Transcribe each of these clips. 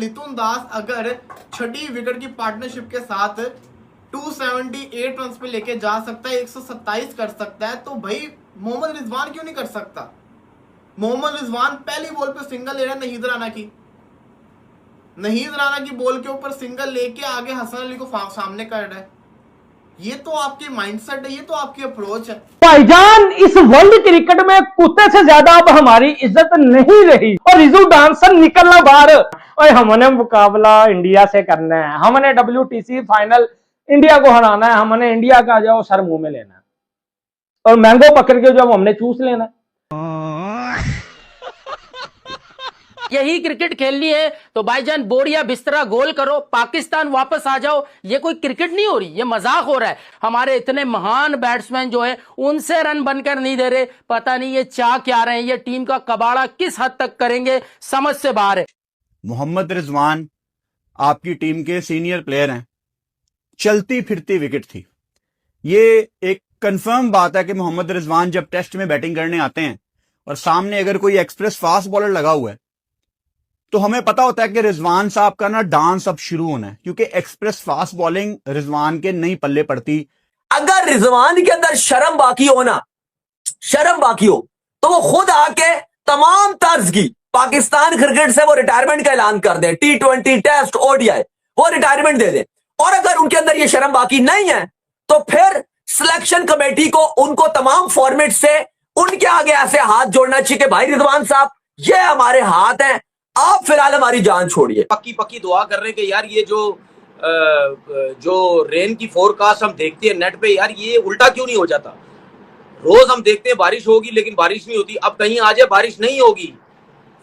लितुन दास अगर छठी विकेट की पार्टनरशिप के साथ 278 रन पे लेके जा सकता है, 127 कर सकता है, तो भाई मोहम्मद रिजवान क्यों नहीं कर सकता? मोहम्मद रिजवान पहली बॉल पे सिंगल ले रहा है नहीद राणा की बॉल के ऊपर सिंगल लेके आगे हसन अली को सामने कर रहा है। ये तो आपकी माइंडसेट है, ये तो आपकी अप्रोच है। भाईजान, इस वर्ल्ड क्रिकेट में कुत्ते से ज्यादा अब हमारी इज्जत नहीं रही और रिजू डांसर निकलना बाहर। और हमने मुकाबला इंडिया से करना है, हमने WTC फाइनल इंडिया को हराना है, हमने इंडिया का जाओ सर मुंह में लेना है और मैंगो पकड़ के जब हमने चूस लेना है। यही क्रिकेट खेलनी है तो भाईजान बोरिया बिस्तरा गोल करो, पाकिस्तान वापस आ जाओ। ये कोई क्रिकेट नहीं हो रही, ये मजाक हो रहा है। हमारे इतने महान बैट्समैन जो है उनसे रन बनकर नहीं दे रहे, पता नहीं ये चाह क्या रहे हैं, ये टीम का कबाड़ा किस हद तक करेंगे, समझ से बाहर है। मोहम्मद रिजवान आपकी टीम के सीनियर प्लेयर हैं, चलती फिरती विकेट थी। ये एक कंफर्म बात है कि मोहम्मद रिजवान जब टेस्ट में बैटिंग करने आते हैं और सामने अगर कोई एक्सप्रेस फास्ट बॉलर लगा हुआ है तो हमें पता होता है कि रिजवान साहब का ना डांस अब शुरू होना है, क्योंकि एक्सप्रेस फास्ट बॉलिंग रिजवान के नहीं पल्ले पड़ती। अगर रिजवान के अंदर शर्म बाकी हो तो वो खुद आके तमाम तर्ज की पाकिस्तान क्रिकेट से वो रिटायरमेंट का ऐलान कर दे, T20 टेस्ट ODI वो रिटायरमेंट दे दे। और अगर उनके अंदर ये शर्म बाकी नहीं है तो फिर सिलेक्शन कमेटी को उनको तमाम फॉर्मेट से उनके आगे ऐसे हाथ जोड़ना चाहिए कि भाई रिजवान साहब ये हमारे हाथ हैं, आप फिलहाल हमारी जान छोड़िए। पक्की दुआ कर रहे हैं कि यार ये जो रेन की फोरकास्ट हम देखते हैं नेट पे, यार ये उल्टा क्यों नहीं हो जाता? रोज हम देखते हैं बारिश होगी लेकिन बारिश नहीं होती। अब कहीं आ जाए बारिश नहीं होगी,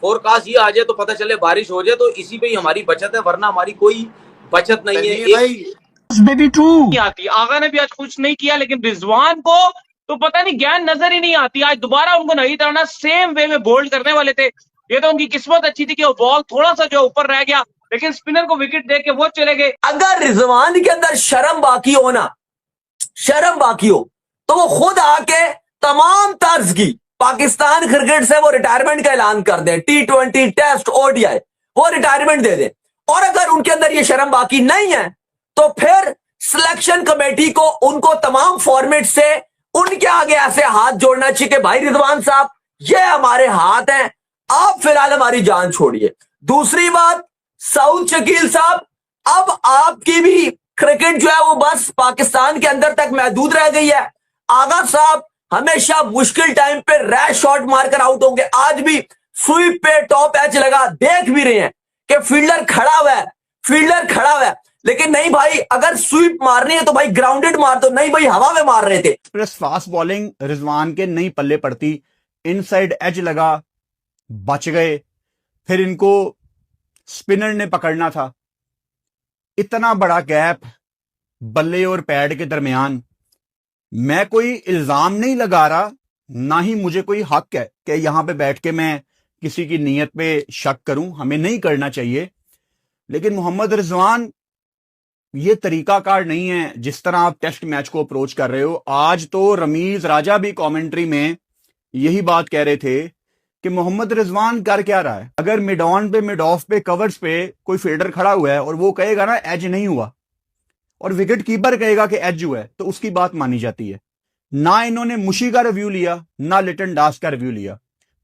फोरकास्ट ये आ जाए तो पता चले बारिश हो जाए, तो इसी पे ही हमारी बचत है, वरना हमारी कोई बचत नहीं है। आती आगा ने भी आज कुछ नहीं किया, लेकिन रिजवान को तो पता नहीं ज्ञान नजर ही नहीं आती। आज दोबारा उनको नहीं तरना सेम वे में बोल्ड करने वाले थे। ये तो उनकी किस्मत अच्छी थी कि वो बॉल थोड़ा सा जो ऊपर रह गया, लेकिन स्पिनर को विकेट दे के वो चले गए। अगर रिजवान के अंदर शर्म बाकी हो तो वो खुद आके तमाम तर्ज की पाकिस्तान क्रिकेट से वो रिटायरमेंट का ऐलान कर दे, T20 टेस्ट ODI वो रिटायरमेंट दे दे। और अगर उनके अंदर ये शर्म बाकी नहीं है तो फिर सिलेक्शन कमेटी को उनको तमाम फॉर्मेट से उनके आगे ऐसे हाथ जोड़ना चाहिए कि भाई रिजवान साहब ये हमारे हाथ हैं, आप फिलहाल हमारी जान छोड़िए। दूसरी बात, सऊद शकील साहब, अब आपकी भी क्रिकेट जो है वो बस पाकिस्तान के अंदर तक महदूद रह गई है। आगा साहब हमेशा मुश्किल टाइम पे रैश शॉट मारकर आउट होंगे। आज भी स्वीप पे टॉप एज लगा, देख भी रहे हैं कि फील्डर खड़ा हुआ है, लेकिन नहीं भाई, अगर स्वीप मारनी है तो भाई ग्राउंडेड मार दो, नहीं भाई हवा में मार रहे थे। एक्सप्रेस फास्ट बॉलिंग रिजवान के नहीं पल्ले पड़ती, इनसाइड एज लगा, बच गए, फिर इनको स्पिनर ने पकड़ना था। इतना बड़ा गैप बल्ले और पैड के दरमियान। मैं कोई इल्जाम नहीं लगा रहा, ना ही मुझे कोई हक है कि यहां पे बैठ के मैं किसी की नीयत पे शक करूं, हमें नहीं करना चाहिए। लेकिन मोहम्मद रिजवान, ये तरीकाकार नहीं है जिस तरह आप टेस्ट मैच को अप्रोच कर रहे हो। आज तो रमीज राजा भी कमेंट्री में यही बात कह रहे थे कि मोहम्मद रिजवान कर क्या रहा है। अगर मिड ऑन पे, मिड ऑफ पे, कवर्स पे कोई फील्डर खड़ा हुआ है और वो कहेगा ना एज नहीं हुआ, और विकेट कीपर कहेगा कि एज हुआ है, तो उसकी बात मानी जाती है। ना इन्होंने मुशी का रिव्यू लिया, ना लिटन दास का रिव्यू लिया।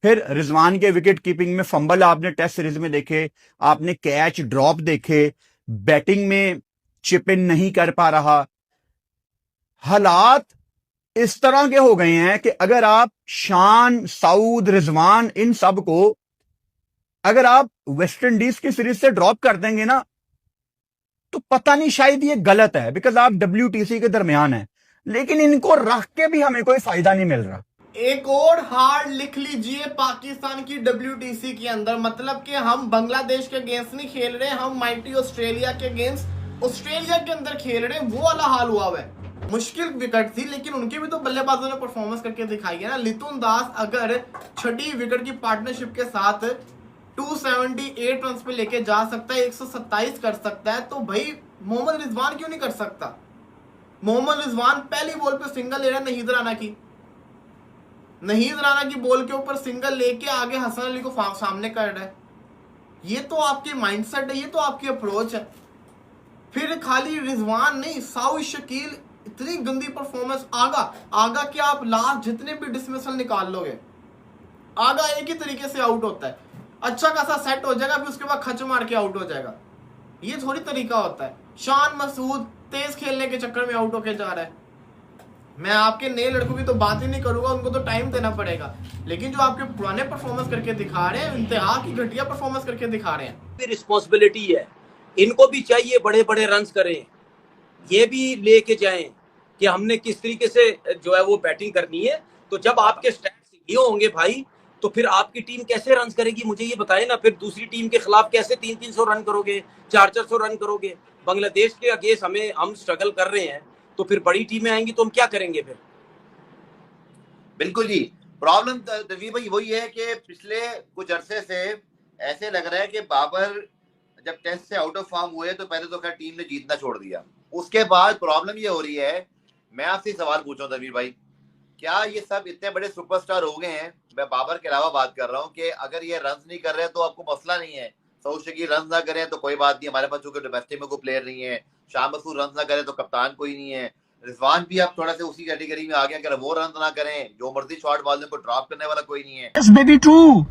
फिर रिजवान के विकेट कीपिंग में फंबल आपने टेस्ट सीरीज में देखे, आपने कैच ड्रॉप देखे, बैटिंग में चिप इन नहीं कर पा रहा। हालात इस तरह के हो गए हैं कि अगर आप शान, सऊद, रिजवान, इन सब को अगर आप वेस्ट इंडीज की सीरीज से ड्रॉप कर देंगे ना, तो पता नहीं, शायद ये गलत है, बिकॉज आप WTC के दरमियान है, लेकिन इनको रख के भी हमें कोई फायदा नहीं मिल रहा। एक और हार लिख लीजिए पाकिस्तान की WTC के अंदर, मतलब कि हम बांग्लादेश के अगेंस्ट नहीं खेल रहे, हम माइटी ऑस्ट्रेलिया के अगेंस्ट ऑस्ट्रेलिया के अंदर खेल रहे हैं। वो वाला हाल हुआ है। मुश्किल विकेट थी, लेकिन उनके भी तो बल्लेबाजों ने परफॉर्मेंस करके दिखाई है ना। लितुन दास अगर छठी विकेट की पार्टनरशिप के साथ 278 रन पे लेके जा सकता है, 127 कर सकता है, तो भाई मोहम्मद रिजवान क्यों नहीं कर सकता? मोहम्मद रिजवान पहली बॉल पे सिंगल ले रहा है नहीद राणा की बॉल के ऊपर सिंगल लेके आगे हसन अली को सामने कर रहा है। ये तो आपकी माइंडसेट है, ये तो आपकी अप्रोच है। फिर खाली रिजवान नहीं, साउथ शकील इतनी गंदी परफॉर्मेंस। आगा क्या आप लास्ट जितने भी डिसमिसल निकाल लोगे, आगा एक ही तरीके से आउट होता है, अच्छा खासा सेट हो जाएगा, फिर उसके बाद खच मार के आउट हो जाएगा। ये थोड़ी तरीका होता है। शान मसूद तेज खेलने के चक्कर में आउट होके जा रहा है। मैं आपके नए लड़कों की तो बात ही नहीं करूंगा, उनको तो टाइम देना पड़ेगा, लेकिन जो आपके पुराने परफॉर्मेंस करके दिखा रहे हैं, इंतहा की घटिया परफॉर्मेंस करके दिखा रहे हैं। रिस्पॉन्सिबिलिटी है, इनको भी चाहिए बड़े बड़े रन करें, ये भी लेके जाएं कि हमने किस तरीके से जो है वो बैटिंग करनी है। तो जब आपके स्टैट्स ये होंगे भाई, तो फिर आपकी टीम कैसे रन करेगी, मुझे ये बताएं ना। फिर दूसरी टीम के खिलाफ कैसे 300-300 रन करोगे, 400-400 रन करोगे। बांग्लादेश के अगेंस्ट हम स्ट्रगल कर रहे हैं, तो फिर बड़ी टीमें आएंगी तो हम क्या करेंगे फिर? बिल्कुल जी। प्रॉब्लम तवीब भाई वही है कि पिछले कुछ अरसे से ऐसे लग रहा है कि बाबर जब टेस्ट से आउट ऑफ फॉर्म हुए तो पहले तो खैर टीम ने जीतना छोड़ दिया, उसके बाद प्रॉब्लम ये हो रही है। मैं आपसे सवाल पूछूं तवीब भाई, क्या ये सब इतने बड़े सुपरस्टार हो गए हैं, मैं बाबर के अलावा बात कर रहा हूँ, कि अगर ये रन नहीं कर रहे तो आपको मसला नहीं है, सऊद शकील रन ना करें तो कोई बात नहीं, हमारे पास चूंकि डोमेस्टिक में कोई प्लेयर नहीं है, शाह मसूद रन ना करे तो कप्तान कोई नहीं है, रिजवान भी आप थोड़ा से उसी कैटेगरी में आ गए, अगर वो रन ना करें, जो मर्जी शॉट बाल को ड्रॉप करने वाला कोई नहीं है। Yes baby true.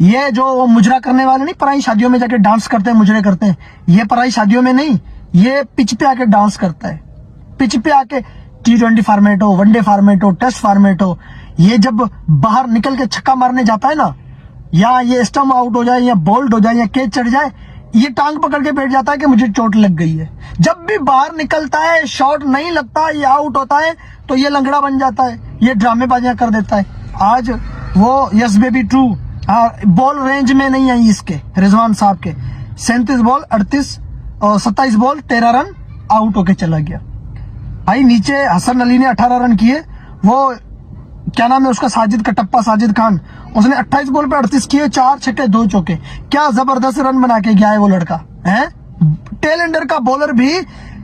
ये जो मुजरा करने वाले नहीं, पराई शादियों में जाके डांस करते हैं, मुजरे करते हैं, ये पराई शादियों में नहीं, ये पिच पे आके डांस करता है। पिच पे आके T20 फॉर्मेट हो, वनडे फॉर्मेट हो, टेस्ट फॉर्मेट हो, ये जब बाहर निकल के छक्का मारने जाता है ना, या ये स्टंप आउट हो जाए या बोल्ड हो जाए या कैच चढ़ जाए, ये टांग पकड़ के बैठ जाता है कि मुझे चोट लग गई है। जब भी बाहर निकलता है, शॉट नहीं लगता, ये आउट होता है, तो ये लंगड़ा बन जाता है, ये ड्रामेबाजियां कर देता है। आज वो yes baby true, ball range में नहीं आई इसके, रिजवान साहब के 37 बॉल 38 और 27 बॉल 13 रन, आउट होके चला गया। भाई नीचे हसन अली ने 18 रन किए, वो क्या नाम है उसका, साजिद कटप्पा, साजिद खान, उसने 28 बॉल पे 38 किए, 4 छक्के 2 चौके। क्या जबरदस्त रन बना के गया है वो लड़का है। टेलेंडर का बॉलर भी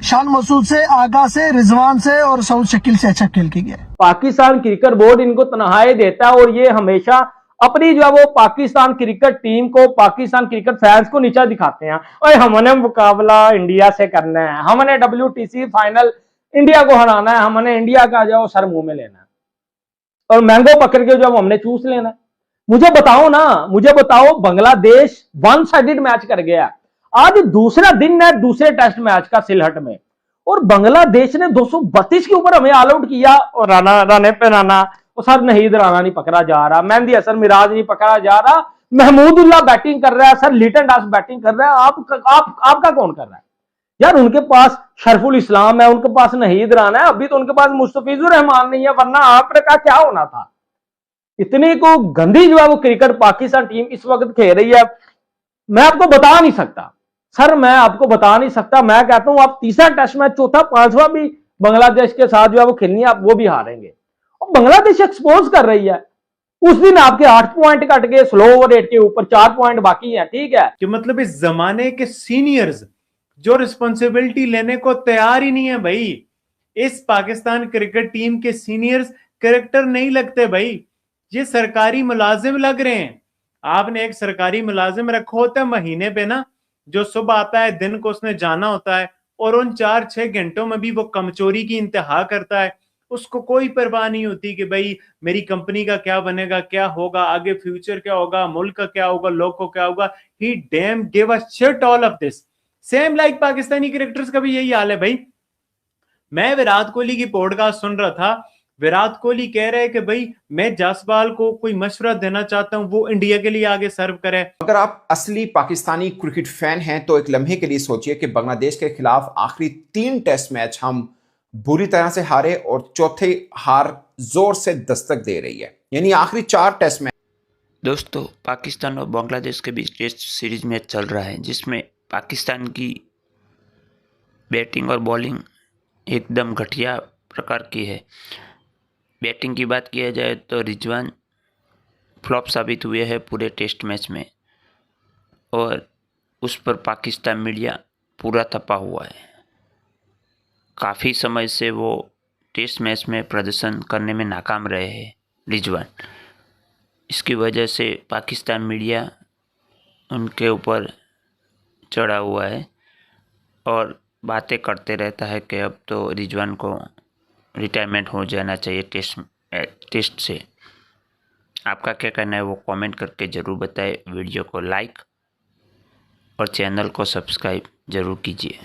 शान मसूद से, आगा से, रिजवान से और सऊद शकील से अच्छा खेल के गया। पाकिस्तान क्रिकेट बोर्ड इनको तनहाई देता है और ये हमेशा अपनी जो है वो पाकिस्तान क्रिकेट टीम को, पाकिस्तान क्रिकेट फैंस को नीचा दिखाते हैं। और हमने मुकाबला इंडिया से करना है, हमने WTC फाइनल इंडिया को हराना है, हमने इंडिया का जो सर मुंह में लेना है और मैंगो पकड़ के जो हमने चूस लेना है। मुझे बताओ ना, मुझे बताओ, बांग्लादेश वन साइडेड मैच कर गया। आज दूसरा दिन है दूसरे टेस्ट मैच का सिलहट में, और बांग्लादेश ने 232 के ऊपर हमें ऑल आउट किया। और राने पे राना, और सर नहीद राना नहीं पकड़ा जा रहा, मेहंदी हसन मिराज नहीं पकड़ा जा रहा, महमूदुल्लाह बैटिंग कर रहा है, सर लिटन दास बैटिंग कर रहा है। आपका कौन कर रहा है यार? उनके पास शरफुल इस्लाम है, उनके पास नहीद राना है, अभी तो उनके पास मुस्तफिजुर रहमान नहीं है, वरना आपका क्या होना था। इतनी को गंदी जो है वो क्रिकेट पाकिस्तान टीम इस वक्त खेल रही है, मैं आपको बता नहीं सकता सर, मैं आपको बता नहीं सकता। मैं कहता हूं आप तीसरा टेस्ट मैच, चौथा, पांचवा भी बांग्लादेश के साथ जो है वो खेलनी है, आप वो भी हारेंगे। और बांग्लादेश एक्सपोज कर रही है। उस दिन आपके 8 पॉइंट कट गए, स्लो ओवर रेट के ऊपर 4 पॉइंट बाकी है, ठीक है। कि मतलब इस जमाने के सीनियर्स जो रिस्पॉन्सिबिलिटी लेने को तैयार ही नहीं है भाई। इस पाकिस्तान क्रिकेट टीम के सीनियर्स कैरेक्टर नहीं लगते भाई, ये सरकारी मुलाजिम लग रहे हैं। आपने एक सरकारी मुलाजिम रखा होता है महीने पे ना, जो सुबह आता है, दिन को उसने जाना होता है, और उन 4-6 घंटों में भी वो कमचोरी की इंतहा करता है। उसको कोई परवाह नहीं होती कि भाई मेरी कंपनी का क्या बनेगा, क्या होगा आगे, फ्यूचर क्या होगा, मुल्क का क्या होगा, लोग को क्या होगा। He damn give a shit all of this. Same like Pakistani cricketers का भी यही हाल है भाई। मैं विराट कोहली की पॉडकास्ट सुन रहा था, विराट कोहली कह रहे हैं कि भाई मैं जासवाल को कोई मशवरा देना चाहता हूं, वो इंडिया के लिए आगे सर्व करे। अगर आप असली पाकिस्तानी क्रिकेट फैन हैं तो एक लम्हे के लिए सोचिए कि बांग्लादेश के खिलाफ आखिरी 3 टेस्ट मैच हम बुरी तरह से हारे और चौथे हार जोर से दस्तक दे रही है, यानी आखिरी 4 टेस्ट मैच। दोस्तों, पाकिस्तान और बांग्लादेश के बीच टेस्ट सीरीज मैच चल रहा है, जिसमें पाकिस्तान की बैटिंग और बॉलिंग एकदम घटिया प्रकार की है। बैटिंग की बात किया जाए तो रिजवान फ्लॉप साबित हुए हैं पूरे टेस्ट मैच में, और उस पर पाकिस्तान मीडिया पूरा तपा हुआ है। काफ़ी समय से वो टेस्ट मैच में प्रदर्शन करने में नाकाम रहे हैं रिजवान। इसकी वजह से पाकिस्तान मीडिया उनके ऊपर चढ़ा हुआ है और बातें करते रहता है कि अब तो रिजवान को रिटायरमेंट हो जाना चाहिए टेस्ट से। आपका क्या कहना है वो कमेंट करके ज़रूर बताएं। वीडियो को लाइक और चैनल को सब्सक्राइब ज़रूर कीजिए।